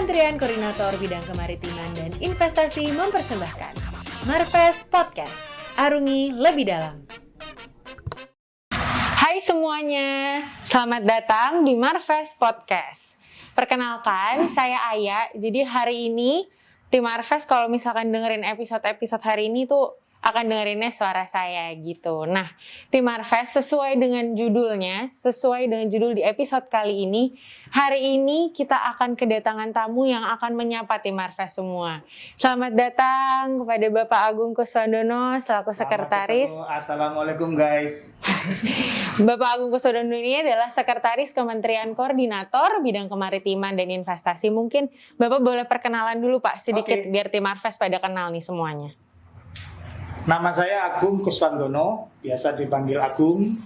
Kementerian Koordinator Bidang Kemaritiman dan Investasi mempersembahkan Marves Podcast, arungi lebih dalam. Hai semuanya, selamat datang di Marves Podcast. Perkenalkan, saya Aya. Jadi hari ini tim Marves kalau misalkan dengerin episode-episode hari ini tuh akan dengerinnya suara saya gitu. Nah, tim Marves sesuai dengan judul di episode kali ini, hari ini kita akan kedatangan tamu yang akan menyapa tim Marves semua. Selamat datang kepada Bapak Agung Kuswandono selaku sekretaris. Assalamualaikum guys. Bapak Agung Kuswandono ini adalah sekretaris Kementerian Koordinator Bidang Kemaritiman dan Investasi. Mungkin Bapak boleh perkenalan dulu Pak sedikit biar tim Marves pada kenal nih semuanya. Nama saya Agung Kuswandono, biasa dipanggil Agung.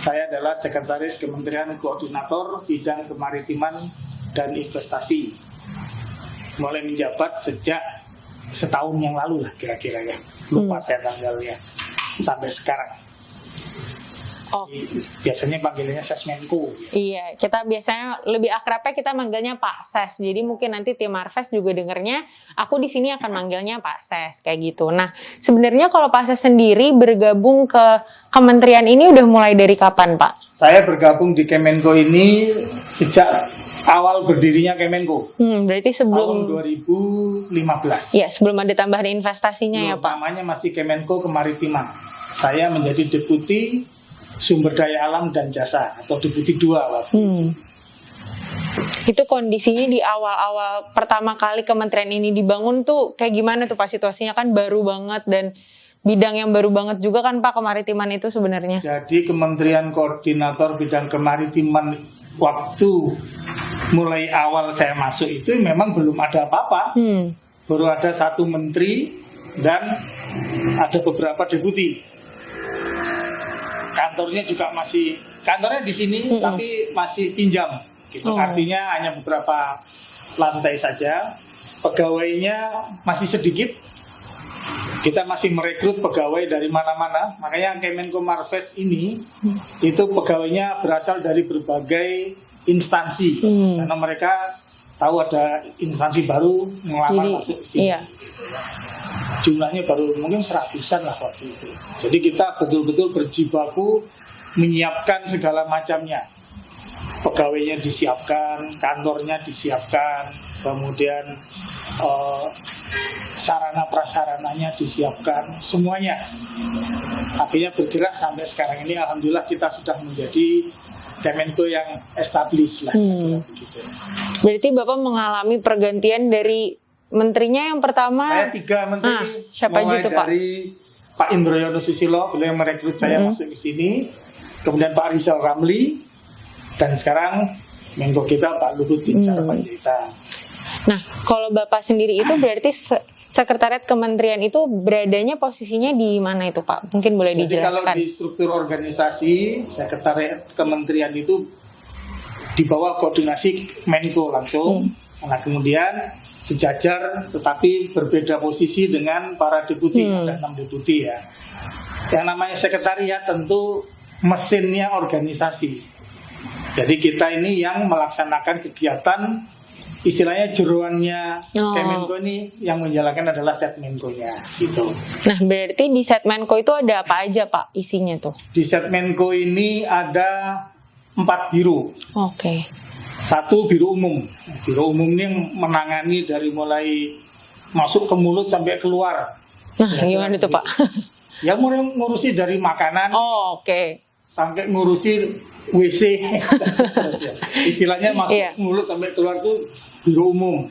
Saya adalah Sekretaris Kementerian Koordinator Bidang Kemaritiman dan Investasi. Mulai menjabat sejak setahun yang lalu lah kira-kira ya. Lupa saya tanggalnya. Sampai sekarang. Oh. Biasanya panggilannya Sesmenko. Iya, kita biasanya lebih akrabnya kita manggilnya Pak Ses. Jadi mungkin nanti tim Marves juga dengernya, aku di sini akan manggilnya Pak Ses kayak gitu. Nah, sebenarnya kalau Pak Ses sendiri bergabung ke kementerian ini udah mulai dari kapan, Pak? Saya bergabung di Kemenko ini sejak awal berdirinya Kemenko. Berarti sebelum tahun 2015. Ya, sebelum ada tambahan investasinya ya, Pak. Namanya masih Kemenko Kemaritiman. Saya menjadi Deputi Sumber Daya Alam dan Jasa atau Deputi 2 waktu itu. Itu kondisinya di awal-awal pertama kali kementerian ini dibangun tuh kayak gimana tuh Pak, situasinya kan baru banget dan bidang yang baru banget juga kan Pak kemaritiman itu sebenarnya. Jadi Kementerian Koordinator Bidang Kemaritiman waktu mulai awal saya masuk itu memang belum ada apa-apa. Baru ada satu menteri dan ada beberapa deputi. Kantornya di sini tapi masih pinjam gitu. Artinya hanya beberapa lantai saja. Pegawainya masih sedikit. Kita masih merekrut pegawai dari mana-mana. Makanya Kemenko Marves ini itu pegawainya berasal dari berbagai instansi. Karena mereka tahu ada instansi baru melamar masuk ke sini. Iya. Jumlahnya baru mungkin 100-an lah waktu itu. Jadi kita betul-betul berjibaku menyiapkan segala macamnya. Pegawainya disiapkan, kantornya disiapkan, kemudian sarana prasarananya disiapkan, semuanya. Akhirnya bergerak sampai sekarang ini. Alhamdulillah kita sudah menjadi Kemenko yang established lah. Berarti Bapak mengalami pergantian dari menterinya yang pertama. Saya 3 menteri. Siapa aja tuh Pak? Dari Pak Indroyono Susilo, beliau yang merekrut saya masuk ke sini. Kemudian Pak Rizal Ramli, dan sekarang Menko kita Pak Luhut Binsar Panjaitan. Nah, kalau Bapak sendiri itu berarti sekretariat kementerian itu beradanya posisinya di mana itu Pak? Mungkin boleh dijelaskan. Jadi kalau di struktur organisasi, sekretariat kementerian itu di bawah koordinasi Menko langsung. Nah, kemudian sejajar tetapi berbeda posisi dengan para deputi, ada 6 deputi ya. Yang namanya sekretariat tentu mesinnya organisasi. Jadi kita ini yang melaksanakan kegiatan, istilahnya jeroannya Kemenko ini yang menjalankan adalah Setmenko-nya gitu. Nah, berarti di Setmenko itu ada apa aja Pak isinya tuh? Di Setmenko ini ada 4 biro. Oke. 1 biro umum. Biro umum ini yang menangani dari mulai masuk ke mulut sampai keluar. Nah, gimana itu Pak? Yang ngurusi dari makanan. Oke. Sampai ngurusi WC. Istilahnya masuk mulut sampai keluar itu biro umum.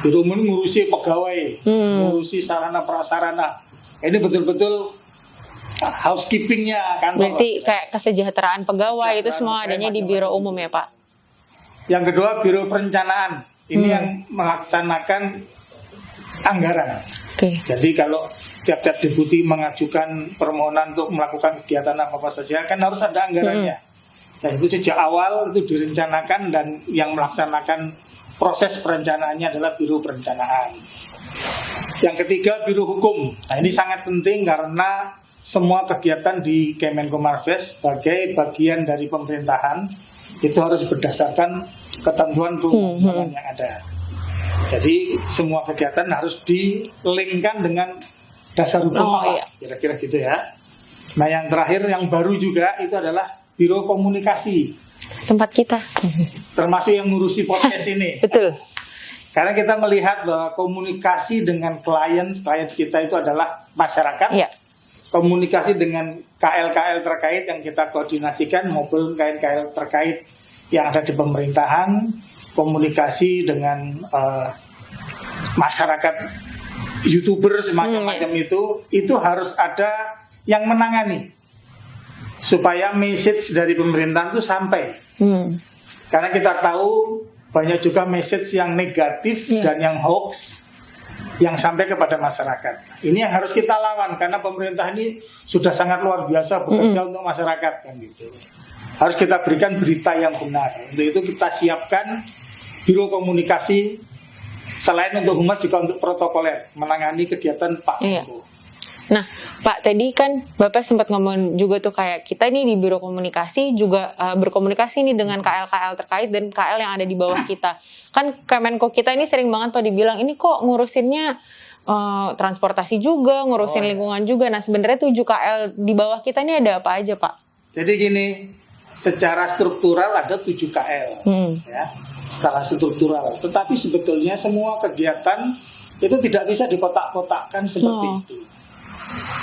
Biro umum ngurusi pegawai, ngurusi sarana prasarana. Ini betul-betul housekeepingnya kantor. Berarti kayak kesejahteraan pegawai itu semua adanya di biro umum ya Pak? Yang kedua biro perencanaan. Ini yang melaksanakan anggaran. Jadi kalau tiap-tiap deputi mengajukan permohonan untuk melakukan kegiatan apa saja kan harus ada anggarannya. Dan itu sejak awal itu direncanakan dan yang melaksanakan proses perencanaannya adalah biro perencanaan. Yang ketiga biro hukum. Nah ini sangat penting karena semua kegiatan di Kemenko Marves sebagai bagian dari pemerintahan itu harus berdasarkan ketentuan perundang-undangan yang ada. Jadi semua kegiatan harus di-linkkan dengan dasar hukum apa, kira-kira gitu ya. Nah yang terakhir yang baru juga itu adalah Biro Komunikasi. Tempat kita. Termasuk yang ngurusi podcast ini. Betul. Karena kita melihat bahwa komunikasi dengan klien kita itu adalah masyarakat. Iya. Komunikasi dengan KL-KL terkait yang kita koordinasikan maupun KL-KL terkait yang ada di pemerintahan, komunikasi dengan masyarakat, YouTuber semacam-macam itu harus ada yang menangani supaya message dari pemerintahan itu sampai. Karena kita tahu banyak juga message yang negatif dan yang hoax yang sampai kepada masyarakat. Ini yang harus kita lawan karena pemerintah ini sudah sangat luar biasa bekerja untuk masyarakat kan gitu. Harus kita berikan berita yang benar. Untuk itu kita siapkan Biro Komunikasi selain untuk humas juga untuk protokoler menangani kegiatan Pak Menko. Nah, Pak, tadi kan Bapak sempat ngomong juga tuh kayak kita ini di Biro Komunikasi juga berkomunikasi nih dengan KL-KL terkait dan KL yang ada di bawah kita. Kan Kemenko kita ini sering banget Pak dibilang ini kok ngurusinnya transportasi juga, ngurusin lingkungan juga. Nah, sebenarnya 7 KL di bawah kita ini ada apa aja, Pak? Jadi gini, secara struktural ada 7 KL. Ya. Secara struktural, tetapi sebetulnya semua kegiatan itu tidak bisa dikotak-kotakkan seperti itu.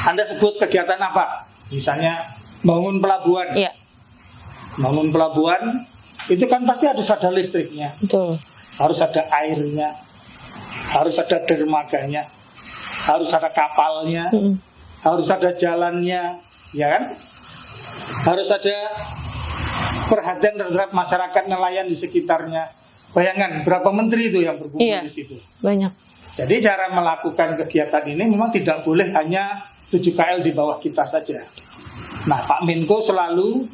Anda sebut kegiatan apa? Misalnya bangun pelabuhan. Bangun pelabuhan itu kan pasti harus ada listriknya. Betul. Harus ada airnya. Harus ada dermaganya. Harus ada kapalnya. Harus ada jalannya, ya kan? Harus ada perhatian terhadap masyarakat nelayan di sekitarnya. Bayangkan berapa menteri itu yang berkumpul di situ. Banyak. Jadi cara melakukan kegiatan ini memang tidak boleh hanya 7 KL di bawah kita saja. Nah, Pak Menko selalu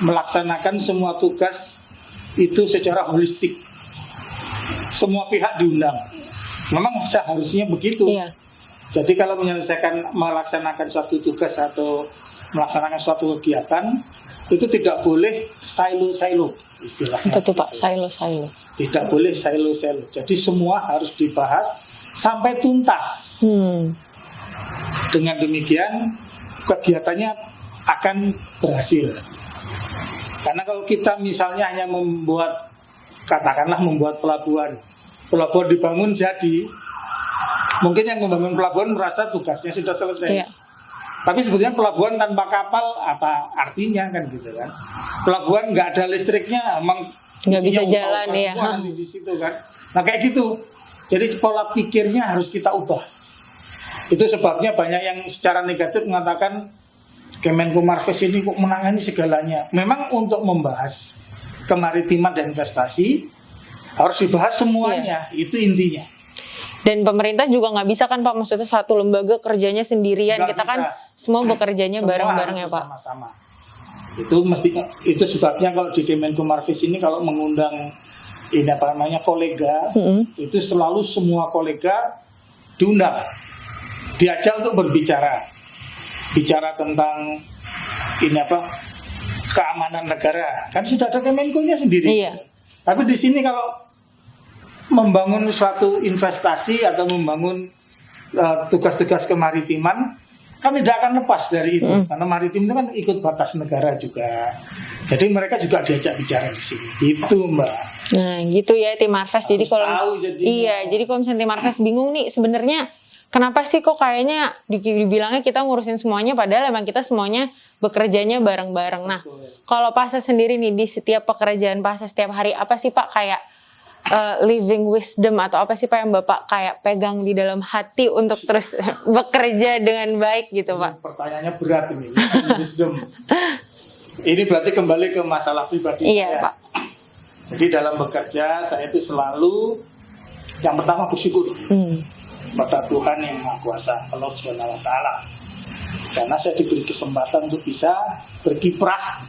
melaksanakan semua tugas itu secara holistik. Semua pihak diundang. Memang seharusnya begitu. Jadi kalau melaksanakan suatu tugas atau melaksanakan suatu kegiatan itu tidak boleh silo-silo istilahnya. Betul Pak, silo-silo. Tidak boleh silo-silo. Jadi semua harus dibahas sampai tuntas. Dengan demikian kegiatannya akan berhasil. Karena kalau kita misalnya hanya membuat pelabuhan dibangun jadi, mungkin yang membangun pelabuhan merasa tugasnya sudah selesai. Tapi sebetulnya pelabuhan tanpa kapal apa artinya kan gitu kan? Pelabuhan nggak ada listriknya, emang nggak bisa jalan ya. Di situ kan. Nah kayak gitu. Jadi pola pikirnya harus kita ubah. Itu sebabnya banyak yang secara negatif mengatakan Kemenko Marves ini kok menangani segalanya. Memang untuk membahas kemaritiman dan investasi harus dibahas semuanya. Itu intinya. Dan pemerintah juga nggak bisa kan Pak, maksudnya satu lembaga kerjanya sendirian. Kita kan semua bekerjanya bareng-bareng ya Pak. Sama-sama. Itu sebabnya kalau di Kemenko Marves ini kalau mengundang kolega, itu selalu semua kolega diundang, diajak untuk berbicara tentang keamanan negara. Kan sudah ada Kemenko-nya sendiri. Tapi di sini kalau membangun suatu investasi atau membangun tugas-tugas kemaritiman kan tidak akan lepas dari itu karena maritim itu kan ikut batas negara juga. Jadi mereka juga diajak bicara di sini. Gitu Mbak. Nah, gitu ya Tim Marves. Jadi kalau jadi kalau misalnya Tim Marves bingung nih sebenarnya kenapa sih kok kayaknya dibilangnya kita ngurusin semuanya padahal emang kita semuanya bekerjanya bareng-bareng. Nah, kalau Pasha sendiri nih di setiap pekerjaan Pasha setiap hari apa sih Pak kayak living wisdom atau apa sih Pak yang Bapak kayak pegang di dalam hati untuk terus bekerja dengan baik gitu Pak? Pertanyaannya berat ini, wisdom. Ini berarti kembali ke masalah pribadi saya. Pak. Jadi dalam bekerja saya itu selalu yang pertama bersyukur pada Tuhan yang Maha Kuasa, Allah Subhanahu Wa Taala. Karena saya diberi kesempatan untuk bisa berkiprah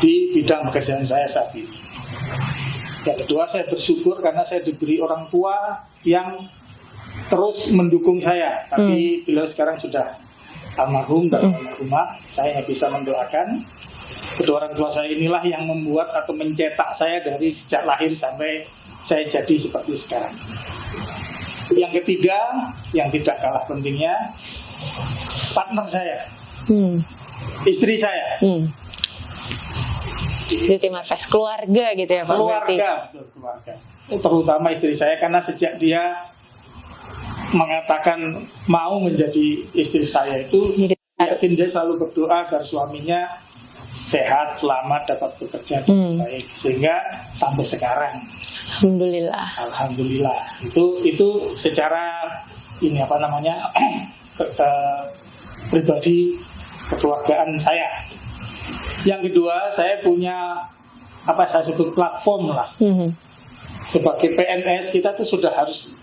di bidang pekerjaan saya saat ini. Yang kedua saya bersyukur karena saya diberi orang tua yang terus mendukung saya. Tapi beliau sekarang sudah almarhum dan almarhumah. Saya hanya bisa mendoakan. Kedua orang tua saya inilah yang membuat atau mencetak saya dari sejak lahir sampai saya jadi seperti sekarang. Yang ketiga, yang tidak kalah pentingnya, partner saya, istri saya. Di Tim Marves keluarga gitu ya Pak? Keluarga, betul, keluarga. Terutama istri saya, karena sejak dia mengatakan mau menjadi istri saya itu, yakin dia selalu berdoa agar suaminya sehat, selamat, dapat bekerja dengan baik, sehingga sampai sekarang. Alhamdulillah. Itu secara ini apa namanya pribadi kekeluargaan saya. Yang kedua, saya punya saya sebut platform lah. Sebagai PNS kita tuh sudah harus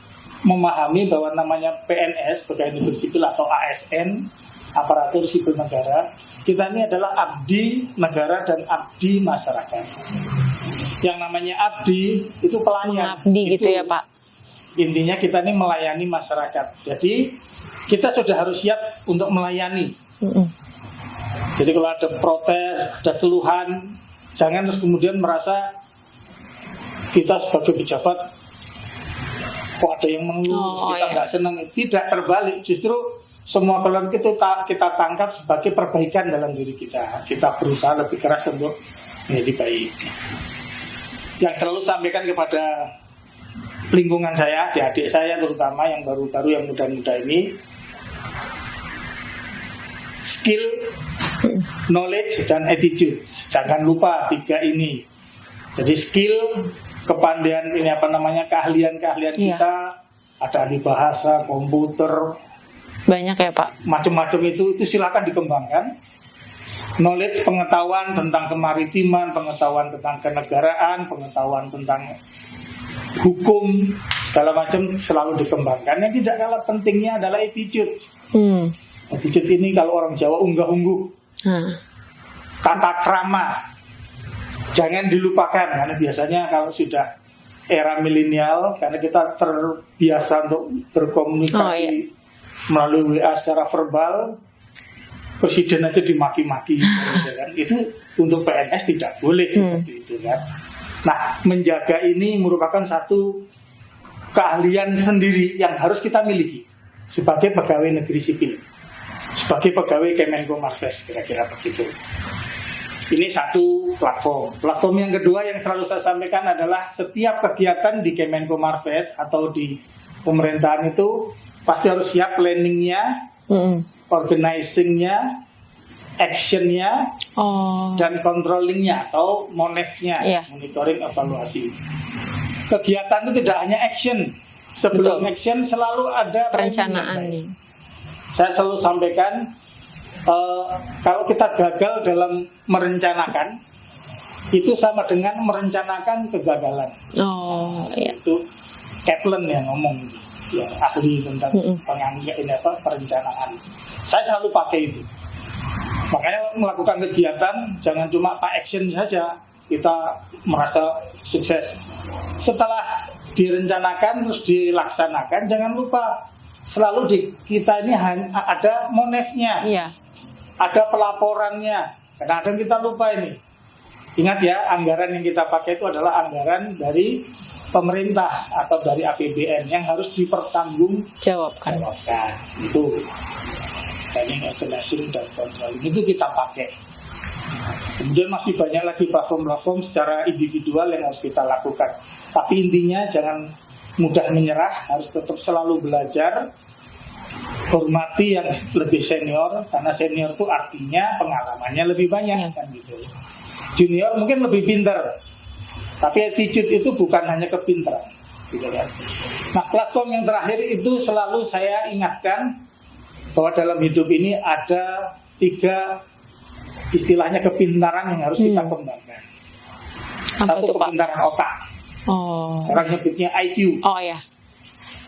memahami bahwa namanya PNS, pegawai negeri sipil atau ASN, aparatur sipil negara, kita ini adalah abdi negara dan abdi masyarakat. Yang namanya abdi itu pelayan. Abdi gitu ya Pak. Intinya kita ini melayani masyarakat. Jadi kita sudah harus siap untuk melayani. Jadi kalau ada protes, ada keluhan, jangan terus kemudian merasa kita sebagai pejabat kok ada yang mengeluh, kita nggak senang. Tidak, terbalik. Justru semua keluhan kita tangkap sebagai perbaikan dalam diri kita. Kita berusaha lebih keras untuk menjadi baik. Yang selalu sampaikan kepada lingkungan saya, adik-adik saya terutama yang baru-baru, yang muda-muda ini, skill, knowledge, dan attitude. Jangan lupa 3 ini. Jadi skill, kepandaian ini keahlian-keahlian kita, ada ahli bahasa, komputer, banyak ya Pak. Macam-macam itu silakan dikembangkan. Knowledge, pengetahuan tentang kemaritiman, pengetahuan tentang kenegaraan, pengetahuan tentang hukum, segala macam selalu dikembangkan. Yang tidak kalah pentingnya adalah attitude. Attitude ini kalau orang Jawa unggah-ungguh, tata krama, jangan dilupakan. Karena biasanya kalau sudah era milenial, karena kita terbiasa untuk berkomunikasi melalui WA secara verbal, presiden aja dimaki-maki, kan? Itu untuk PNS tidak boleh seperti itu kan. Nah, menjaga ini merupakan satu keahlian sendiri yang harus kita miliki sebagai pegawai negeri sipil, sebagai pegawai Kemenko Marves, kira-kira begitu. Ini satu platform. Platform yang kedua yang selalu saya sampaikan adalah setiap kegiatan di Kemenko Marves atau di pemerintahan itu pasti harus siap planningnya, organizingnya, actionnya, dan controllingnya atau monefnya, monitoring, evaluasi. Kegiatan itu tidak hanya action. Sebelum action selalu ada perencanaan. Saya selalu sampaikan, kalau kita gagal dalam merencanakan, itu sama dengan merencanakan kegagalan. Itu Kaplan yang ngomong, yang ahli tentang perencanaan. Saya selalu pakai itu. Makanya melakukan kegiatan jangan cuma pak action saja kita merasa sukses. Setelah direncanakan terus dilaksanakan, jangan lupa selalu di kita ini ada monefnya, ada pelaporannya. Kadang-kadang kita lupa ini. Ingat ya, anggaran yang kita pakai itu adalah anggaran dari pemerintah atau dari APBN yang harus dipertanggungjawabkan. Itu planning, organizing, dan controlling itu kita pakai. Kemudian masih banyak lagi platform-platform secara individual yang harus kita lakukan. Tapi intinya jangan mudah menyerah, harus tetap selalu belajar, hormati yang lebih senior, karena senior itu artinya pengalamannya lebih banyak kan gitu. Junior mungkin lebih pintar, tapi attitude itu bukan hanya kepintaran gitu kan. Nah, platform yang terakhir itu selalu saya ingatkan bahwa dalam hidup ini ada 3 istilahnya kepintaran yang harus kita kembangkan. Satu, kepintaran otak. Orang nyebutnya IQ.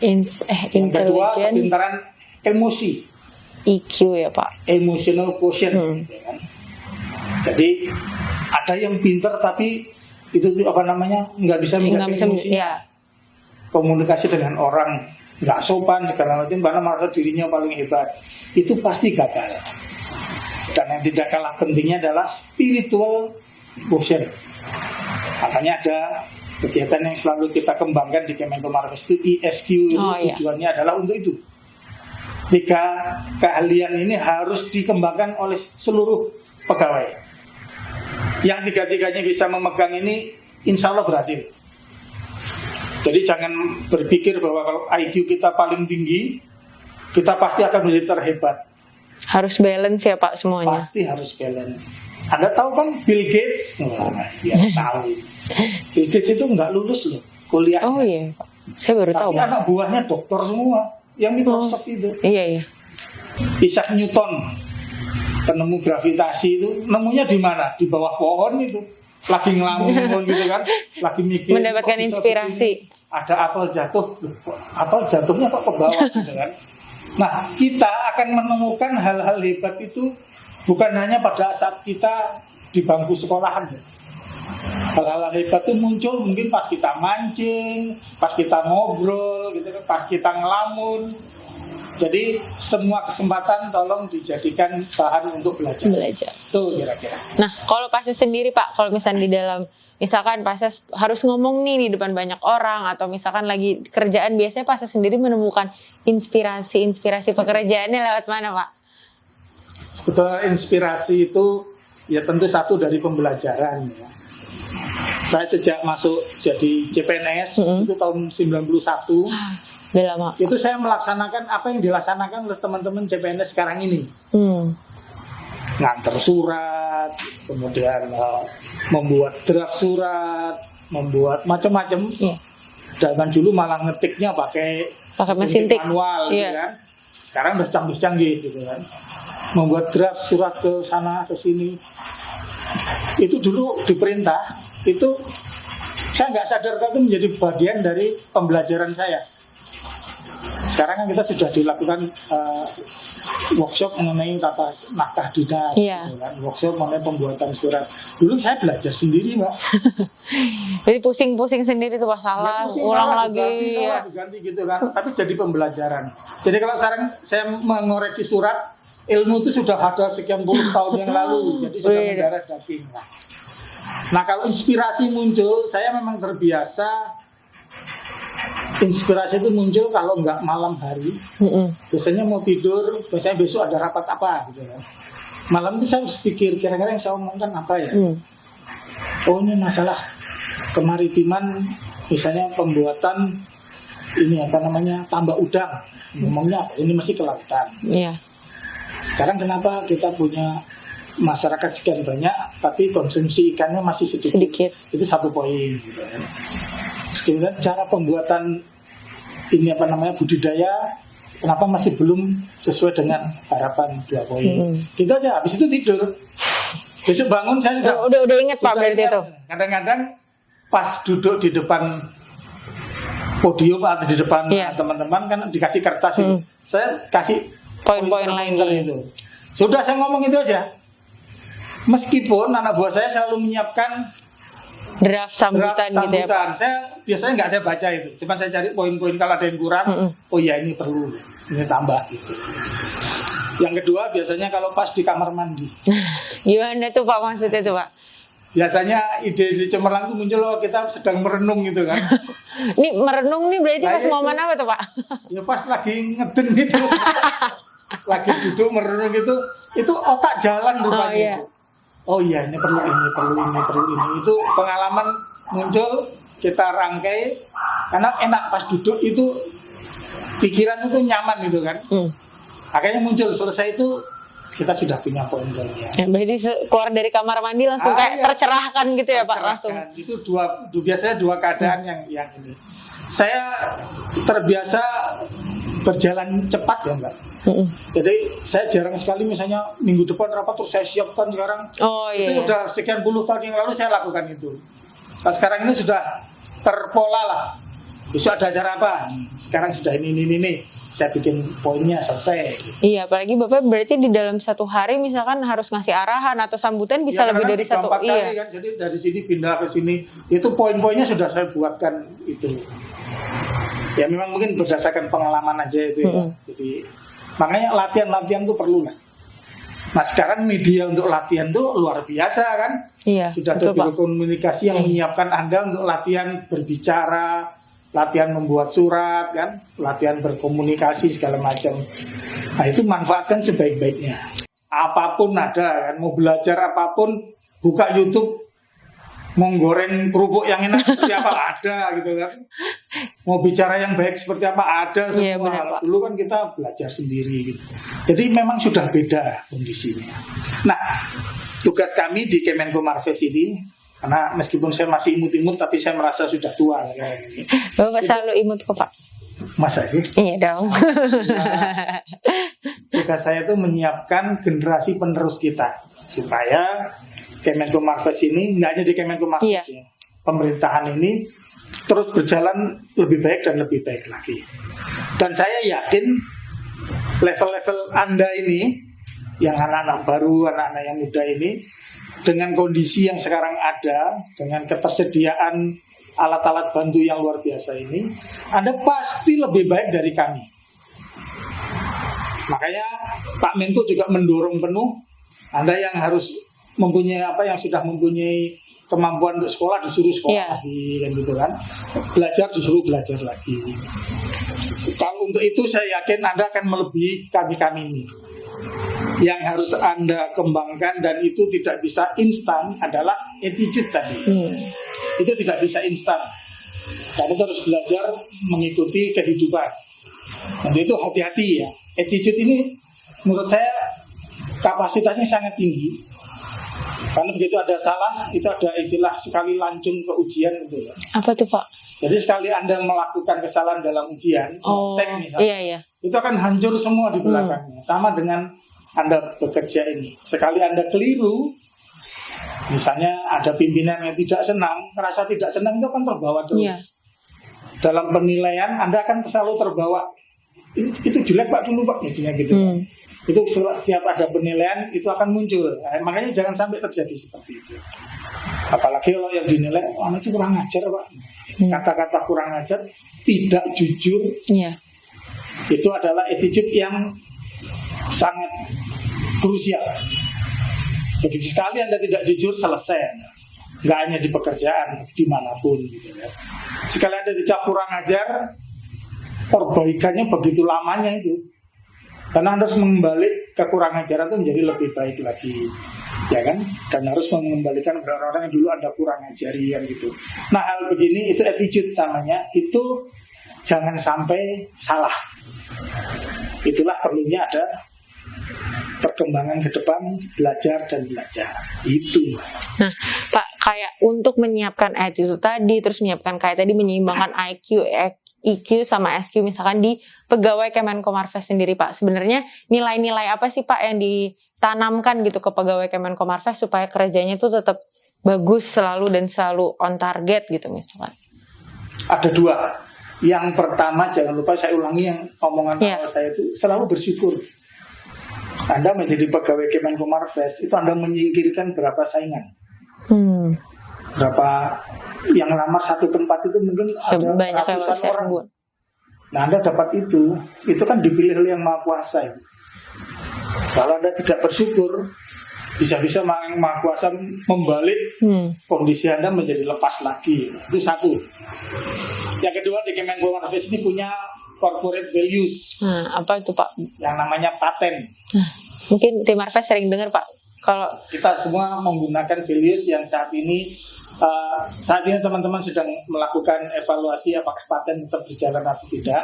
Yang kedua, kepintaran emosi. EQ ya Pak. Emotional quotient. Ya kan? Jadi ada yang pintar tapi itu nggak bisa mengerti emosinya. Komunikasi dengan orang nggak sopan segala macam, karena merasa dirinya paling hebat, itu pasti gagal. Dan yang tidak kalah pentingnya adalah spiritual quotient. Makanya ada Kegiatan yang selalu kita kembangkan di Kemenko Marves itu ISQ, tujuannya adalah untuk itu. 3 keahlian ini harus dikembangkan oleh seluruh pegawai. Yang 3-3-nya bisa memegang ini, insya Allah berhasil. Jadi jangan berpikir bahwa kalau IQ kita paling tinggi, kita pasti akan menjadi terhebat. Harus balance ya Pak semuanya. Pasti harus balance. Anda tahu kan Bill Gates? Dia tahu. Bill Gates itu nggak lulus loh kuliah. Oh iya, saya baru tahu. Tapi anak buahnya doktor semua. Yang Microsoft itu. Iya. Isaac Newton, penemu gravitasi itu, nemunya di mana? Di bawah pohon itu. Lagi ngelamun gitu kan, lagi mikir. Mendapatkan inspirasi. Ada apel jatuh, apel jatuhnya kok ke bawah gitu kan. Nah, kita akan menemukan hal-hal hebat itu bukan hanya pada saat kita di bangku sekolahan. Hal-hal hebat itu muncul mungkin pas kita mancing, pas kita ngobrol, gitu kan, pas kita ngelamun. Jadi semua kesempatan tolong dijadikan bahan untuk belajar. Tuh kira-kira. Nah, kalau Pasnya sendiri Pak, kalau misalnya di dalam, misalkan Pasnya harus ngomong nih di depan banyak orang, atau misalkan lagi kerjaan, biasanya Pasnya sendiri menemukan inspirasi pekerjaannya lewat mana Pak? Sebetulnya inspirasi itu ya tentu satu dari pembelajaran ya. Saya sejak masuk jadi CPNS itu tahun 91. Udah lama. Itu saya melaksanakan apa yang dilaksanakan oleh teman-teman CPNS sekarang ini. Nganter surat, kemudian membuat draft surat, membuat macam-macam. Zaman dulu malah ngetiknya pakai mesin tik manual gitu kan. Sekarang udah canggih-canggih gitu kan. Membuat draft surat ke sana ke sini. Itu dulu diperintah. Itu saya nggak sadar kalau itu menjadi bagian dari pembelajaran saya. Sekarang kan kita sudah dilakukan workshop mengenai tata naskah dinas, gitu kan? Workshop mengenai pembuatan surat. Dulu saya belajar sendiri, Mbak. Jadi pusing-pusing sendiri tuh salah, ulang lagi, diganti gitu kan. Tapi jadi pembelajaran. Jadi kalau sekarang saya mengoreksi surat, ilmu itu sudah ada sekian puluh tahun yang lalu, jadi sudah mendarah daging. Nah kalau inspirasi muncul, saya memang terbiasa. Inspirasi itu muncul kalau nggak malam hari. Biasanya mau tidur, biasanya besok ada rapat apa gitu kan. Malam itu saya harus pikir kira-kira yang saya omongkan apa ya. Oh ini masalah kemaritiman, misalnya pembuatan ini apa namanya tambak udang. Ngomongnya ini masih kelautan. Sekarang kenapa kita punya masyarakat sekian banyak, tapi konsumsi ikannya masih sedikit. Itu satu poin. Gitu kan. Kemudian cara pembuatan ini apa namanya budidaya, kenapa masih belum sesuai dengan harapan 2 poin. Gitu aja. Habis itu tidur. Besok bangun saya udah ingat Pak berarti itu. Kadang-kadang pas duduk di depan podium atau di depan teman-teman kan dikasih kertas itu. Saya kasih poin-poin lagi itu. Sudah saya ngomong itu aja. Meskipun anak buah saya selalu menyiapkan draft sambutan gitu ya Pak. Saya biasanya nggak saya baca itu. Cuma saya cari poin-poin kalau ada yang kurang. Oh ya ini perlu, ini tambah gitu. Yang kedua biasanya kalau pas di kamar mandi. Gimana tuh Pak maksudnya tuh Pak? Biasanya ide di cemerlang itu muncul kita sedang merenung gitu kan. Ini merenung nih berarti pas momen apa tuh Pak? Ya pas lagi ngeden gitu. Lagi duduk merenung gitu, itu otak jalan rupanya. Oh iya ini perlu ini. Itu pengalaman muncul, kita rangkai karena enak pas duduk itu pikiran itu nyaman gitu kan. Akhirnya muncul selesai itu kita sudah punya poin-poinnya. Berarti keluar dari kamar mandi langsung kayak tercerahkan gitu ya Pak langsung. Itu biasanya dua keadaan yang ini. Saya terbiasa berjalan cepat ya Mbak. Jadi saya jarang sekali misalnya minggu depan rapat terus saya siapkan sekarang. Itu udah sekian puluh tahun yang lalu saya lakukan itu. Nah, sekarang ini sudah terpola lah. Besok ada acara apa? Sekarang sudah ini. Saya bikin poinnya selesai. Iya, apalagi Bapak berarti di dalam satu hari misalkan harus ngasih arahan atau sambutan bisa lebih dari 1 kali kan. Jadi dari sini pindah ke sini. Itu poin-poinnya sudah saya buatkan itu. Ya memang mungkin berdasarkan pengalaman aja itu ya. Jadi makanya latihan itu perlu lah. Nah sekarang media untuk latihan tuh luar biasa kan. Iya. Sudah ada betul, Pak. biro komunikasi yang menyiapkan Anda untuk latihan berbicara, latihan membuat surat kan, latihan berkomunikasi segala macam. Nah itu manfaatkan sebaik-baiknya. Apapun ada kan, mau belajar apapun, buka YouTube, mau goreng kerupuk yang enak seperti apa ada gitu kan. Mau bicara yang baik seperti apa ada semua. Iya, benar, Pak. Dulu kan kita belajar sendiri gitu. Jadi memang sudah beda kondisinya. Nah, tugas kami di Kemenko Marves ini, karena meskipun saya masih imut-imut tapi saya merasa sudah tua kayak ini. Bapak selalu imut kok, Pak. Masa sih? Iya dong. Nah, tugas saya itu menyiapkan generasi penerus kita supaya Kemenko Marves ini, nggak hanya di Kemenko Marves ya, pemerintahan ini terus berjalan lebih baik dan lebih baik lagi. Dan saya yakin level-level Anda ini, yang anak-anak baru, anak-anak yang muda ini, dengan kondisi yang sekarang ada, dengan ketersediaan alat-alat bantu yang luar biasa ini, Anda pasti lebih baik dari kami. Makanya Pak Menko juga mendorong penuh Anda yang harus mempunyai yang sudah mempunyai kemampuan untuk sekolah disuruh sekolah lagi kan gitu kan. Belajar disuruh belajar lagi. Kalau untuk itu saya yakin Anda akan melebihi kami ini. Yang harus Anda kembangkan dan itu tidak bisa instan adalah attitude tadi. Itu tidak bisa instan. Karena harus belajar mengikuti kehidupan. Dan itu hati-hati ya. Attitude ini menurut saya kapasitasnya sangat tinggi. Karena begitu ada salah, itu ada istilah sekali lancung ke ujian gitu ya. Apa tuh, Pak? Jadi sekali Anda melakukan kesalahan dalam ujian, tek misalnya, iya. itu akan hancur semua di belakangnya. Sama dengan Anda bekerja ini. Sekali Anda keliru, misalnya ada pimpinan yang tidak senang, merasa tidak senang itu akan terbawa terus. Iya. Dalam penilaian Anda akan selalu terbawa. Itu jelek Pak dulu Pak, mestinya gitu. Itu setiap ada penilaian itu akan muncul. Nah, makanya jangan sampai terjadi seperti itu. Apalagi kalau yang dinilai, itu kurang ajar Pak. Kata-kata kurang ajar, tidak jujur. Iya. Itu adalah attitude yang sangat krusial. Begitu sekali Anda tidak jujur, selesai Anda. Nggak hanya di pekerjaan, dimanapun gitu ya. Sekali Anda dicap kurang ajar, perbaikannya begitu lamanya itu. Karena Anda harus mengembalik kekurangan ajaran itu menjadi lebih baik lagi, ya kan? Dan harus mengembalikan orang-orang yang dulu Anda kurang ajari kan gitu. Nah hal begini itu attitude namanya, itu jangan sampai salah. Itulah perlunya ada perkembangan ke depan, belajar dan belajar. Itu. Nah, Pak, kayak untuk menyiapkan attitude tadi, terus menyiapkan kayak tadi menyeimbangkan IQ, EQ sama SQ misalkan di pegawai Kemenko Marves sendiri Pak. Sebenarnya nilai-nilai apa sih Pak yang ditanamkan gitu ke pegawai Kemenko Marves supaya kerjanya itu tetap bagus selalu dan selalu on target gitu misalkan? Ada dua. Yang pertama jangan lupa saya ulangi yang omongan awal saya itu selalu bersyukur. Anda menjadi pegawai Kemenko Marves itu Anda menyingkirkan berapa saingan. Berapa yang lamar satu tempat itu mungkin ada banyak ratusan orang. Bu. Nah Anda dapat itu kan dipilih oleh Yang Maha Kuasa. Kalau Anda tidak bersyukur, bisa-bisa Yang Maha Kuasa membalik kondisi Anda menjadi lepas lagi. Itu satu. Yang kedua di Kemenko Marves ini punya corporate values. Apa itu Pak? Yang namanya paten. Mungkin tim Marves sering dengar Pak. Kalau kita semua menggunakan values yang saat ini teman-teman sedang melakukan evaluasi apakah paten tetap berjalan atau tidak.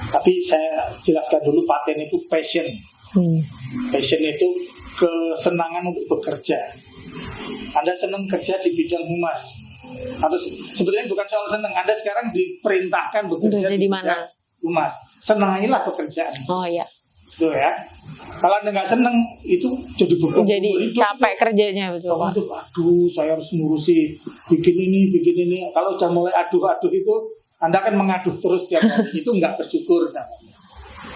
Tapi saya jelaskan dulu, paten itu passion. Passion itu kesenangan untuk bekerja. Anda senang kerja di bidang humas. Atau sebetulnya bukan soal senang. Anda sekarang diperintahkan bekerja di bidang humas. Senangilah pekerjaan. Oh iya. Tuh ya. Kalau Anda nggak seneng, itu jadi beban. Jadi capek kerjanya betul Pak. Aduh, saya harus ngurusi bikin ini. Kalau udah mulai aduh itu, Anda akan mengaduh terus tiap hari. Itu nggak bersyukur.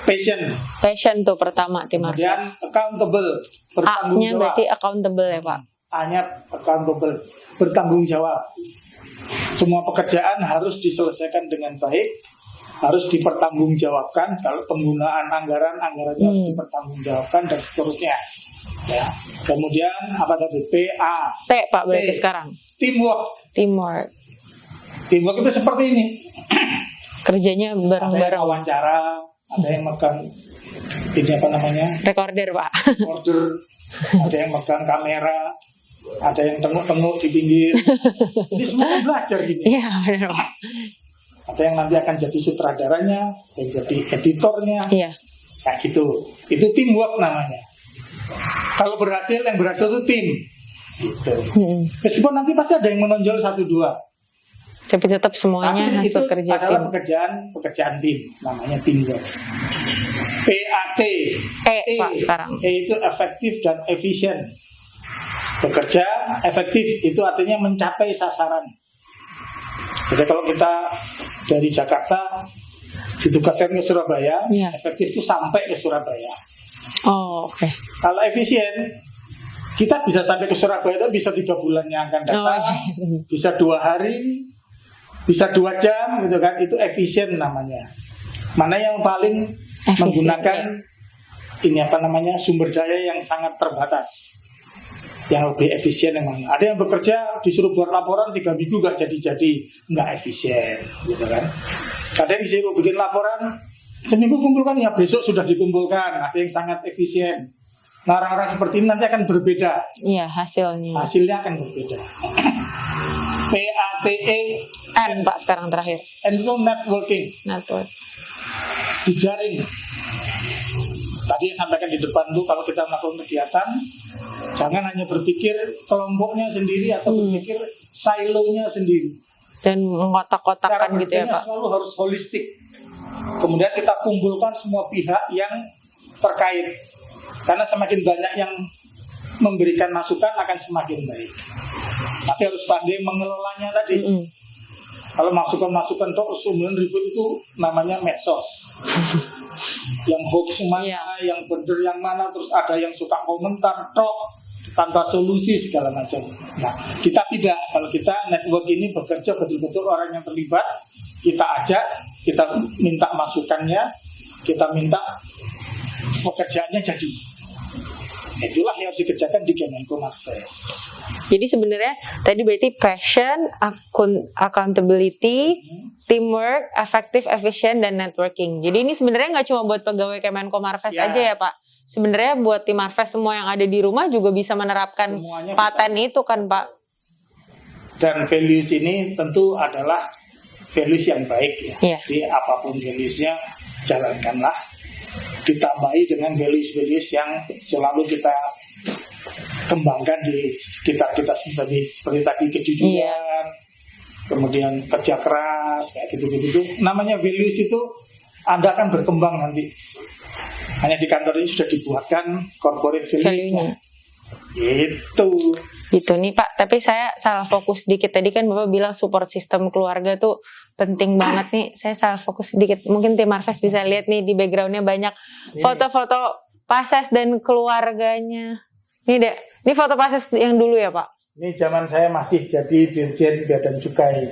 Passion tuh pertama tim Marves. Kemudian accountable, bertanggung A-nya jawab. berarti accountable ya Pak. A-nya accountable, bertanggung jawab. Semua pekerjaan harus diselesaikan dengan baik, harus dipertanggungjawabkan. Kalau penggunaan anggarannya harus dipertanggungjawabkan dan seterusnya. Ya. Kemudian apa tadi? PA. T Pak berarti T. sekarang. Teamwork. Teamwork. Teamwork itu seperti ini. Kerjanya Ada yang bareng-bareng. wawancara, ada yang megang ini apa namanya? Recorder Pak. Order, ada yang megang kamera, ada yang tengok-tengok di pinggir. Ini semua belajar gini. Iya benar Pak. Ada yang nanti akan jadi sutradaranya, yang jadi editornya, Iya. kayak gitu. Itu teamwork namanya. Kalau berhasil, yang berhasil itu tim. Gitu. Meskipun nanti pasti ada yang menonjol 1-2. Tapi tetap semuanya Tapi itu hasil kerja adalah tim. pekerjaan tim, namanya teamwork. PAT. Pak sekarang. E itu efektif dan efisien. Bekerja efektif itu artinya mencapai sasaran. Jadi kalau kita dari Jakarta ditugaskan ke Surabaya, Iya. efektif itu sampai ke Surabaya. Oh, oke. Kalau efisien, kita bisa sampai ke Surabaya itu bisa 3 bulan yang akan datang, iya. bisa 2 hari, bisa 2 jam, gitu kan? Itu efisien namanya. Mana yang paling Efisien, menggunakan ini apa namanya sumber daya yang sangat terbatas, yang lebih efisien yang mana? Ada yang bekerja disuruh buat laporan 3 minggu nggak jadi, nggak efisien, gitu kan? Ada yang disuruh bikin laporan seminggu kumpulkan, ya besok sudah dikumpulkan. Ada yang sangat efisien. Nah, orang-orang seperti ini nanti akan berbeda. Iya, hasilnya. Hasilnya akan berbeda. PATE N Pak sekarang terakhir. N itu networking, Network. dijaring. Tadi yang sampaikan di depan tuh, kalau kita melakukan kegiatan, jangan hanya berpikir kelompoknya sendiri atau berpikir silonya sendiri. Dan mengotak-kotakan Cara gitu ya berpikirnya Pak. selalu harus holistik. Kemudian kita kumpulkan semua pihak yang terkait. Karena semakin banyak yang memberikan masukan akan semakin baik. Tapi harus pandai mengelolanya tadi. Kalau masukan-masukan terus kemudian ribut itu namanya medsos. Yang hoax mana, yang bener yang mana, terus ada yang suka komentar tok tanpa solusi segala macam. Nah, kita tidak. Kalau kita network ini bekerja betul-betul orang yang terlibat, kita ajak, kita minta masukannya, kita minta pekerjaannya jadi. Itulah yang harus dikerjakan di Kemenko Marves. Jadi sebenarnya tadi berarti passion, accountability, teamwork, effective, efficient, dan networking. Jadi ini sebenarnya nggak cuma buat pegawai Kemenko Marves aja ya Pak. Sebenarnya buat tim Marves semua yang ada di rumah juga bisa menerapkan Semuanya paten itu kan Pak. Dan values ini tentu adalah values yang baik ya. Iya. Jadi apapun valuesnya jalankanlah. Ditambahi dengan values-values yang selalu kita kembangkan di sekitar kita seperti tadi kejujuran, kemudian kerja keras, kayak gitu-gitu. Namanya values itu Anda akan berkembang nanti. Hanya di kantor ini sudah dibuatkan corporate values-nya. Gitu nih Pak, tapi saya salah fokus dikit. Tadi kan Bapak bilang support system keluarga tuh penting banget nih. Saya salah fokus sedikit. Mungkin tim Marves bisa lihat nih di backgroundnya banyak foto-foto Pases dan keluarganya. Ini foto Pases yang dulu ya Pak? Ini zaman saya masih jadi Dirjen Bea dan Cukai.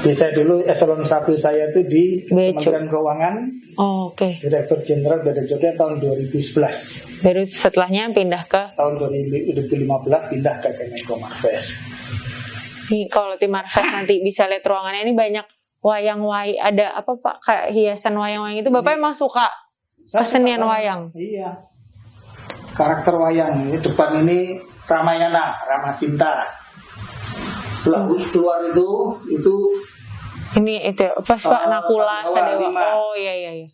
Jadi saya dulu eselon 1 saya itu di Kementerian Keuangan. Oh, oke. Direktur Jenderal Bea dan Cukai tahun 2011. Baru setelahnya pindah ke? Tahun 2015 pindah ke Kemenko Marves. Nih kalau tim Marves nanti bisa lihat ruangannya ini banyak wayang-wayang. Ada apa Pak? Kayak hiasan wayang-wayang itu. Bapak emang suka kesenian wayang? Iya. Karakter wayang. Ini depan ini Ramayana, Ramasinta. Keluar itu ini itu pas Pak Nakula Sadewa. Oh iya.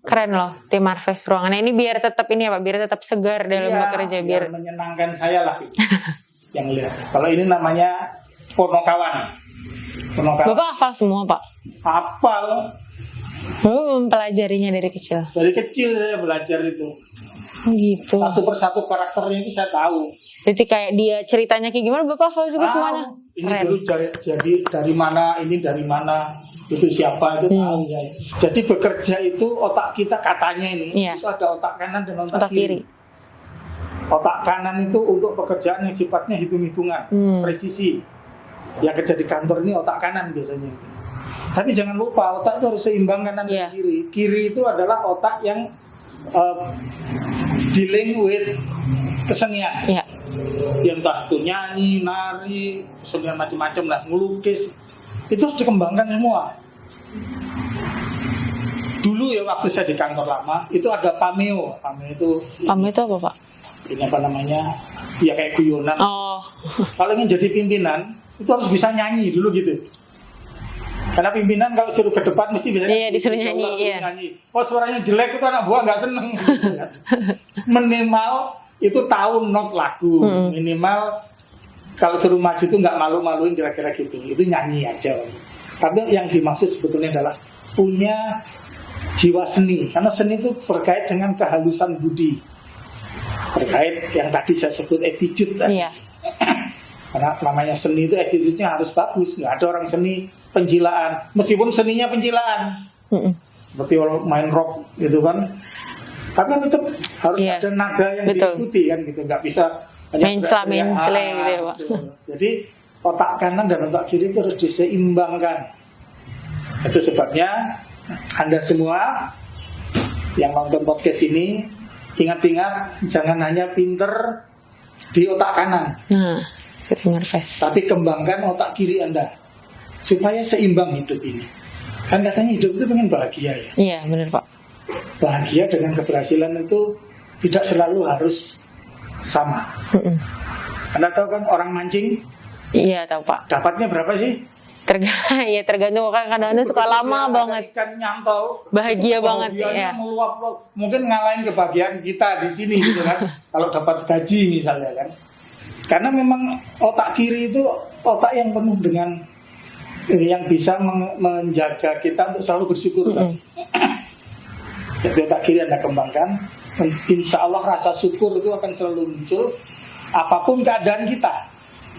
Keren loh tim Marves ruangannya ini biar tetap ini ya Pak, biar tetap segar dalam bekerja, biar menyenangkan saya lah. Yang lihat. Kalau ini namanya Ponokawan. Bapak hafal semua Pak? Hafal. Bapak mempelajarinya dari kecil? Dari kecil saya belajar itu. Gitu. Satu persatu karakternya itu saya tahu. Jadi kayak dia ceritanya kayak gimana Bapak hafal juga semuanya? Ini Keren. dulu jadi dari mana, ini dari mana, itu siapa, itu tahu saya. Jadi bekerja itu otak kita katanya ini, itu ada otak kanan dan otak kiri. Otak kanan itu untuk pekerjaan yang sifatnya hitung-hitungan, presisi. Yang kerja di kantor ini otak kanan biasanya. Tapi jangan lupa otak itu harus seimbang kanan dan kiri. Kiri itu adalah otak yang dealing with kesenian. Iya. Yang entah itu nyanyi, nari, kesenian macam-macam lah, ngelukis, itu harus dikembangkan semua. Dulu ya waktu saya di kantor lama itu ada pameo. Pameo itu apa Pak? ini apa namanya? Ya kayak guyonan. Oh. Kalau ingin jadi pimpinan itu harus bisa nyanyi dulu gitu. Karena pimpinan kalau suruh ke depan mesti bisa disuruh nyanyi, iya. Oh suaranya jelek itu anak buah nggak seneng. Minimal itu tahu not lagu. Minimal kalau suruh maju itu nggak malu-maluin kira-kira gitu. Itu nyanyi aja. Tapi yang dimaksud sebetulnya adalah punya jiwa seni. Karena seni itu berkait dengan kehalusan budi. Berkait yang tadi saya sebut attitude. Iya. Karena namanya seni itu attitude-nya harus bagus. Nggak ada orang seni penjilaan. Meskipun seninya penjilaan. Seperti orang main rock gitu kan. Tapi tetap harus ada nada yang diikuti kan gitu. Nggak bisa mencela gitu ya Pak. Gitu. Jadi otak kanan dan otak kiri itu harus diseimbangkan. Itu sebabnya Anda semua yang nonton podcast ini ingat-ingat jangan hanya pinter di otak kanan. Nah, Marves. Tapi kembangkan otak kiri Anda supaya seimbang hidup ini. Kan katanya hidup itu pengen bahagia ya. Iya, benar Pak. Bahagia dengan keberhasilan itu tidak selalu harus sama. Anda tahu kan orang mancing? Iya, tahu Pak. Dapatnya berapa sih? Tergantung kan kadang-kadang suka lama banget. Ikan nyantol. Bahagia banget ya. Meluap, mungkin ngalahin kebahagiaan kita di sini gitu kan. Kalau dapat gaji misalnya kan. Karena memang otak kiri itu otak yang penuh dengan yang bisa menjaga kita untuk selalu bersyukur kan. Jadi otak kiri Anda kembangkan, insya Allah rasa syukur itu akan selalu muncul apapun keadaan kita.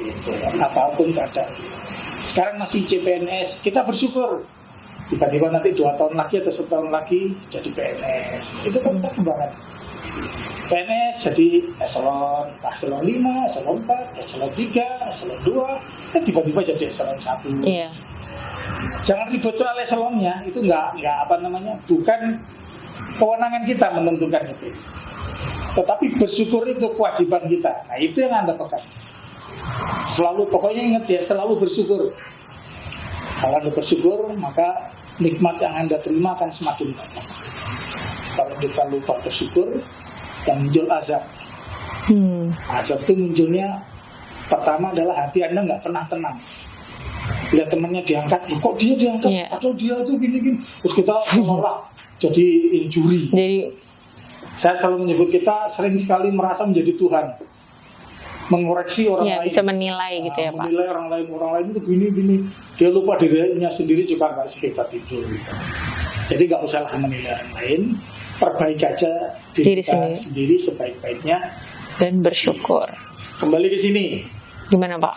Gitu, apapun keadaan. Sekarang masih CPNS, kita bersyukur. Tiba-tiba nanti 2 tahun lagi atau 1 tahun lagi jadi PNS. Itu kan perkembangan. PNS jadi eselon 5, eselon 4, eselon 3, eselon 2, tiba-tiba jadi eselon 1. Iya. Jangan ribut soal eselonnya, itu nggak bukan kewenangan kita menentukan itu. Tetapi bersyukur itu kewajiban kita. Nah itu yang Anda pegang. Selalu pokoknya ingat ya, selalu bersyukur. Kalau Anda bersyukur, maka nikmat yang Anda terima akan semakin banyak. Kalau kita lupa bersyukur, yang muncul azab. Azab itu munculnya pertama adalah hati Anda nggak pernah tenang. Lihat temannya diangkat, kok dia diangkat? Atau dia tuh gini-gini. Terus kita malah jadi injuri. Saya selalu menyebut kita sering sekali merasa menjadi Tuhan. Mengoreksi orang lain. Bisa menilai gitu ya Pak. Menilai orang lain itu gini-gini. Dia lupa dirinya sendiri juga nggak sehebat itu. Gitu. Jadi nggak usahlah menilai orang lain. Perbaiki aja diri kita sendiri sebaik-baiknya. Dan bersyukur. Kembali ke sini. Gimana Pak?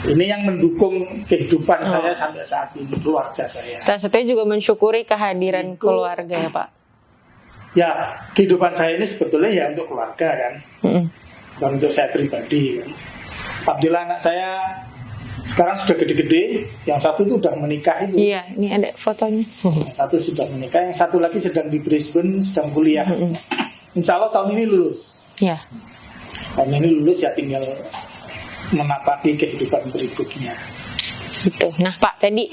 Ini yang mendukung kehidupan saya sampai saat ini, keluarga saya. Salah satunya juga mensyukuri kehadiran keluarga ya Pak. Ya, kehidupan saya ini sebetulnya ya untuk keluarga kan. Dan untuk saya pribadi kan. Alhamdulillah anak saya sekarang sudah gede-gede. Yang satu itu sudah menikah itu. Iya, ini ada fotonya. Yang satu sudah menikah, yang satu lagi sedang di Brisbane, sedang kuliah. Insya Allah tahun ini lulus. Iya. Tahun ini lulus ya tinggal menapaki kehidupan berikutnya. Gitu. Nah Pak, tadi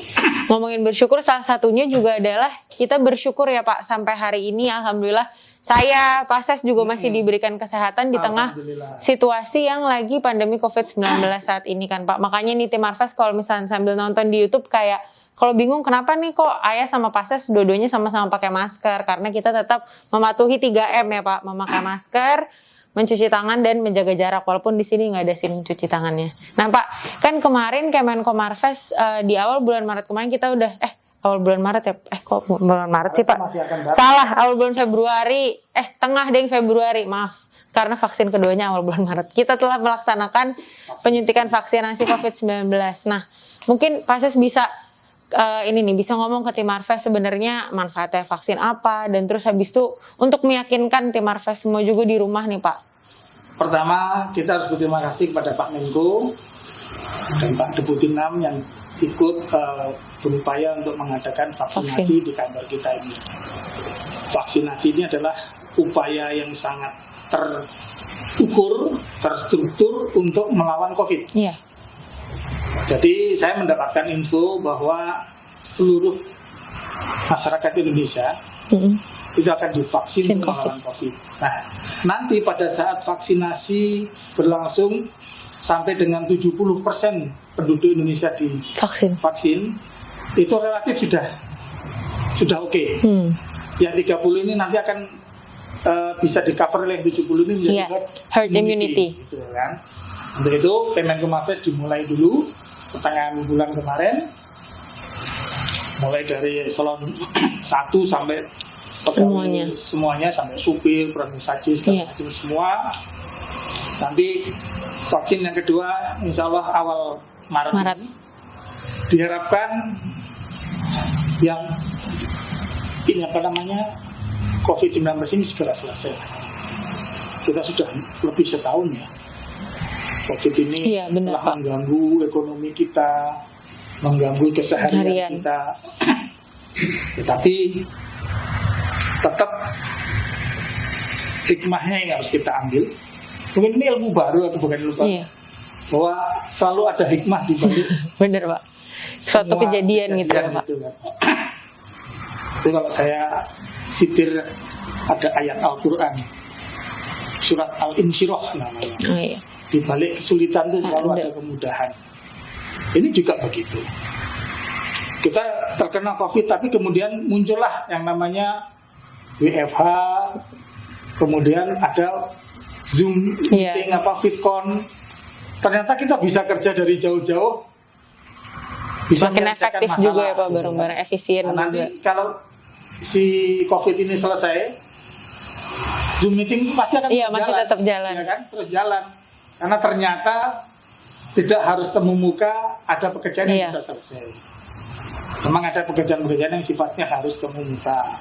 ngomongin bersyukur, salah satunya juga adalah kita bersyukur ya Pak, sampai hari ini alhamdulillah saya, Pak Ses juga masih diberikan kesehatan di tengah situasi yang lagi pandemi COVID-19 saat ini kan Pak. Makanya nih tim Marves kalau misalnya sambil nonton di YouTube kayak kalau bingung kenapa nih kok Ayah sama Pak Ses dua-duanya sama-sama pakai masker, karena kita tetap mematuhi 3M ya Pak, memakai masker, mencuci tangan dan menjaga jarak, walaupun di sini nggak ada SIM cuci tangannya. Nah Pak, kan kemarin Kemenko Marves di awal bulan Maret kemarin kita udah awal bulan Maret ya? Kok bulan Maret sih Pak? Salah, awal bulan Februari. Tengah deng Februari, maaf. Karena vaksin keduanya awal bulan Maret. Kita telah melaksanakan penyuntikan vaksinasi COVID-19. Nah, mungkin Pak Ses bisa bisa ngomong ke tim Marves sebenarnya manfaatnya vaksin apa, dan terus habis itu untuk meyakinkan tim Marves semua juga di rumah nih Pak. Pertama, kita harus berterima kasih kepada Pak Menko dan Pak Deputi 6 yang ikut berupaya untuk mengadakan vaksinasi di kantor kita ini. Vaksinasi ini adalah upaya yang sangat terukur, terstruktur untuk melawan COVID. Iya. Jadi saya mendapatkan info bahwa seluruh masyarakat Indonesia itu akan divaksin untuk melawan COVID. Nah, nanti pada saat vaksinasi berlangsung sampai dengan 70% penduduk Indonesia divaksin, itu relatif sudah oke. Yang 30 ini nanti akan bisa di cover oleh 70 ini menjadi herd immunity. Gitu kan. Untuk itu Kemenkumham dimulai dulu pertengahan bulan kemarin, mulai dari eselon 1 sampai semuanya sampai supir, pramusaji segala macam semua. Nanti vaksin yang kedua insya Allah awal Maret. Diharapkan yang ini COVID-19 ini segera selesai. Kita sudah lebih setahun ya. COVID ini telah mengganggu ekonomi kita, mengganggu keseharian kita. Tetapi tetap hikmahnya yang harus kita ambil. Mungkin ini ilmu baru atau bukan ilmu baru, bahwa selalu ada hikmah di balik. Bener Pak. Suatu kejadian gitu ya Pak. Itu kalau saya sitir ada ayat Al-Quran, surat Al-Insyirah namanya. Di balik kesulitan itu selalu ada kemudahan. Ini juga begitu. Kita terkena COVID, tapi kemudian muncullah yang namanya WFH, kemudian ada Zoom meeting, VidCon. Ternyata kita bisa kerja dari jauh-jauh, bisa makin efektif masalah juga ya Pak, bareng-bareng efisien. Nah, nanti kalau si COVID ini selesai, Zoom meeting pasti akan masih tetap jalan. Ya kan? Terus jalan. Karena ternyata tidak harus temu muka, ada pekerjaan yang bisa selesai. Memang ada pekerjaan-pekerjaan yang sifatnya harus temu muka,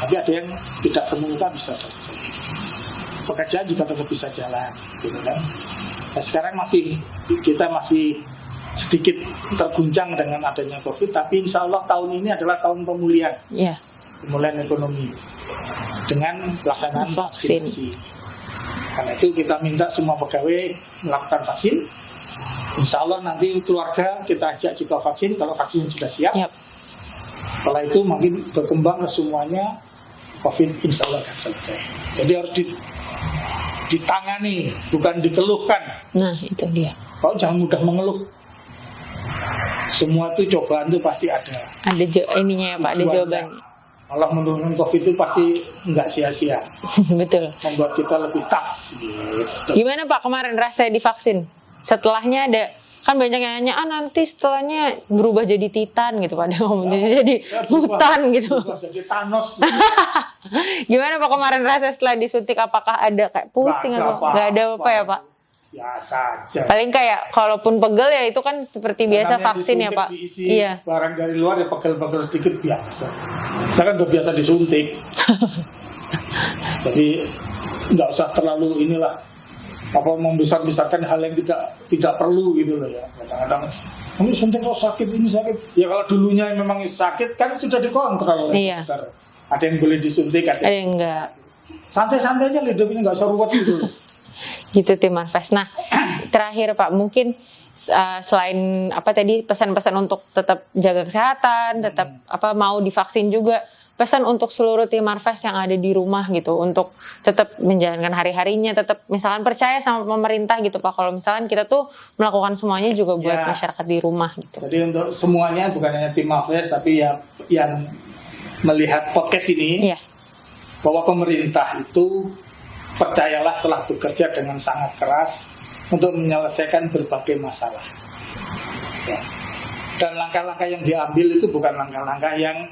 tapi ada yang tidak temu muka bisa selesai. Pekerjaan juga tetap bisa jalan, gitu kan? Nah, sekarang kita masih sedikit terguncang dengan adanya COVID, tapi insya Allah tahun ini adalah tahun pemulihan, pemulihan ekonomi dengan pelaksanaan vaksinasi. Karena itu kita minta semua pegawai melakukan vaksin. Insya Allah nanti keluarga kita ajak juga vaksin kalau vaksin sudah siap. Setelah itu makin berkembang ke semuanya, COVID insya Allah akan selesai. Jadi harus ditangani, bukan dikeluhkan. Nah itu dia. Kalau jangan mudah mengeluh. Semua itu cobaan itu pasti ada. Ada ininya ya Pak, ada jawabannya. Allah menurunkan COVID itu pasti nggak sia-sia. Betul. Membuat kita lebih tough. Gitu. Gimana Pak kemarin rasanya divaksin? Setelahnya ada, kan banyak yang nanya, nanti setelahnya berubah jadi Titan gitu Pak. Dia ngomong jadi hutan gitu. Berubah jadi Thanos. Gimana Pak kemarin rasanya setelah disuntik? Apakah ada kayak pusing atau nggak ada apa ya Pak? Biasa aja. Paling kayak kalaupun pegel ya itu kan seperti biasa vaksin ya Pak. Iya. Barang dari luar ya pegel-pegel sedikit biasa. Saya kan udah biasa disuntik. Jadi nggak usah terlalu membesar-besarkan hal yang tidak perlu gitu loh ya. Kadang-kadang kamu suntik kok sakit, ini sakit. Ya kalau dulunya memang sakit kan sudah dikontrol oleh dokter. Ada yang boleh disuntik, ada yang enggak. Santai-santai aja hidup ini, nggak usah ruwet gitu. Gitu tim Marves. Nah, terakhir Pak, mungkin selain tadi pesan-pesan untuk tetap jaga kesehatan, tetap mau divaksin juga, pesan untuk seluruh tim Marves yang ada di rumah gitu, untuk tetap menjalankan hari-harinya, tetap misalkan percaya sama pemerintah gitu Pak. Kalau misalkan kita tuh melakukan semuanya juga buat masyarakat di rumah gitu. Jadi untuk semuanya, bukan hanya tim Marves, tapi ya yang melihat podcast ini, bahwa pemerintah itu percayalah telah bekerja dengan sangat keras untuk menyelesaikan berbagai masalah. Dan langkah-langkah yang diambil itu bukan langkah-langkah yang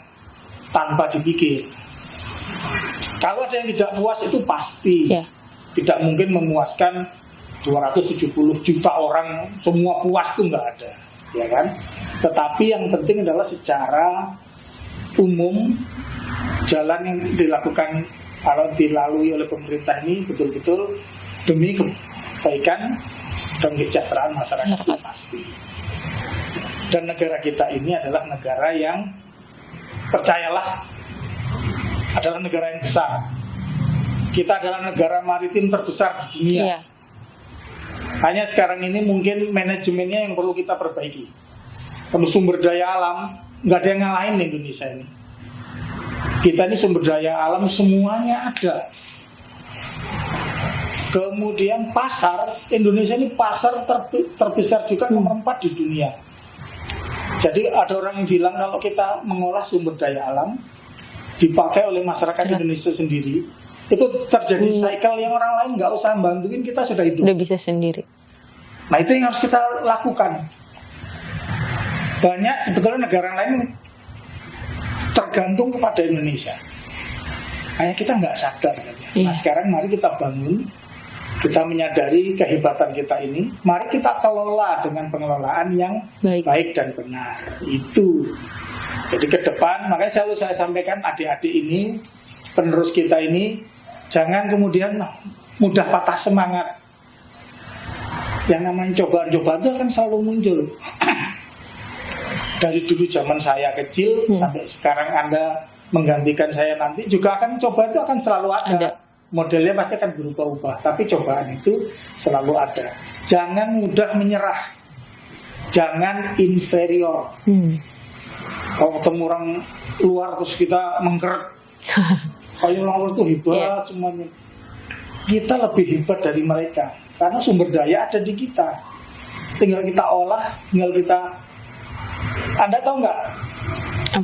tanpa dipikir. Kalau ada yang tidak puas itu pasti tidak mungkin memuaskan 270 juta orang semua puas, itu nggak ada, ya kan? Tetapi yang penting adalah secara umum jalan yang dilakukan kalau dilalui oleh pemerintah ini betul-betul demi kebaikan dan kesejahteraan masyarakat pasti. Dan negara kita ini adalah negara yang, percayalah, adalah negara yang besar. Kita adalah negara maritim terbesar di dunia. Iya. Hanya sekarang ini mungkin manajemennya yang perlu kita perbaiki. Kalau sumber daya alam, nggak ada yang ngalahin Indonesia ini. Kita ini sumber daya alam semuanya ada. Kemudian pasar, Indonesia ini pasar terbesar juga nomor 4 di dunia. Jadi ada orang yang bilang kalau kita mengolah sumber daya alam dipakai oleh masyarakat Indonesia sendiri, itu terjadi cycle yang orang lain nggak usah bantuin, kita sudah hidup. Udah bisa sendiri. Nah itu yang harus kita lakukan. Banyak sebetulnya negara lain tergantung kepada Indonesia. Hanya kita nggak sadar saja. Nah sekarang mari kita bangun, kita menyadari kehebatan kita ini. Mari kita kelola dengan pengelolaan yang baik dan benar. Itu. Jadi ke depan, makanya selalu saya sampaikan adik-adik ini, penerus kita ini, jangan kemudian mudah patah semangat. Yang namanya cobaan-cobaan itu akan selalu muncul. Dari dulu zaman saya kecil sampai sekarang Anda menggantikan saya nanti juga akan coba itu akan selalu ada. Modelnya pasti akan berubah-ubah, tapi cobaan itu selalu ada. Jangan mudah menyerah, jangan inferior. Kalau ketemu orang luar terus kita mengkeret, kayak orang luar itu hebat semuanya. Kita lebih hebat dari mereka karena sumber daya ada di kita. Tinggal kita olah, tinggal kita. Anda tahu nggak?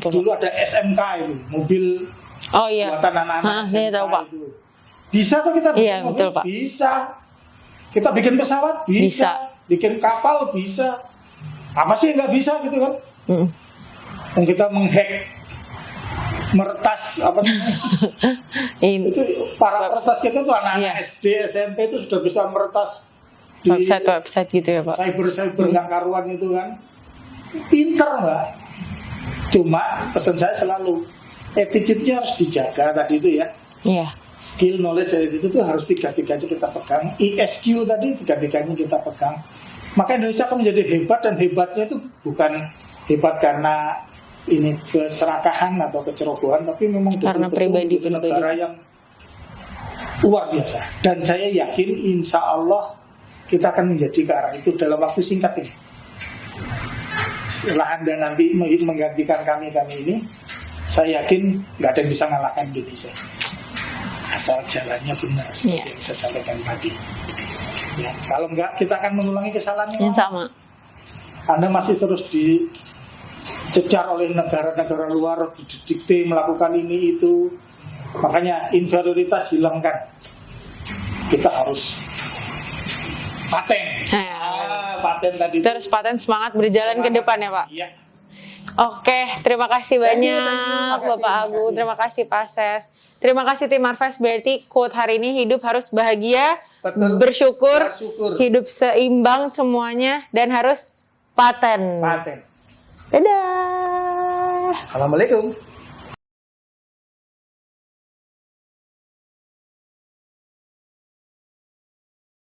Dulu ada SMK itu, mobil buatan anak-anak. Saya tahu Pak. Itu. Bisa tuh kita bikin mobil? Betul, Pak. Bisa. Kita bikin pesawat? Bisa. Bikin kapal? Bisa. Apa sih nggak bisa gitu kan? Kita menghack, meretas apa namanya? Itu para peretas kita tuh anak-anak SD, SMP itu sudah bisa meretas di website gitu ya Pak. Cyber nggak karuan itu kan. Pinter Mbak. Cuma pesan saya selalu attitude-nya harus dijaga tadi itu ya. Iya. Skill, knowledge, attitude itu harus tiga-tiganya kita pegang. ESQ tadi tiga-tiganya kita pegang. Maka Indonesia akan menjadi hebat, dan hebatnya itu bukan hebat karena ini keserakahan atau kecerobohan, tapi memang karena pribadi negara yang luar biasa. Dan saya yakin insya Allah kita akan menjadi ke arah itu dalam waktu singkat ini. Setelah Anda nanti menggantikan kami ini, saya yakin nggak ada yang bisa ngalahkan Indonesia. Asal jalannya benar seperti yang saya sampaikan tadi. Ya, kalau enggak kita akan mengulangi kesalahan yang sama. Anda masih terus dicecar oleh negara-negara luar, didikte melakukan ini itu. Makanya inferioritas hilangkan. Kita harus paten. Paten tadi. Terus paten semangat berjalan ke depan ya Pak. Iya. Oke, terima kasih banyak Bapak Agung, terima kasih Pak Ses. Terima kasih tim Marves. Berarti quote hari ini, hidup harus bahagia, bersyukur, hidup seimbang semuanya, dan harus paten. Paten. Dadah. Assalamualaikum.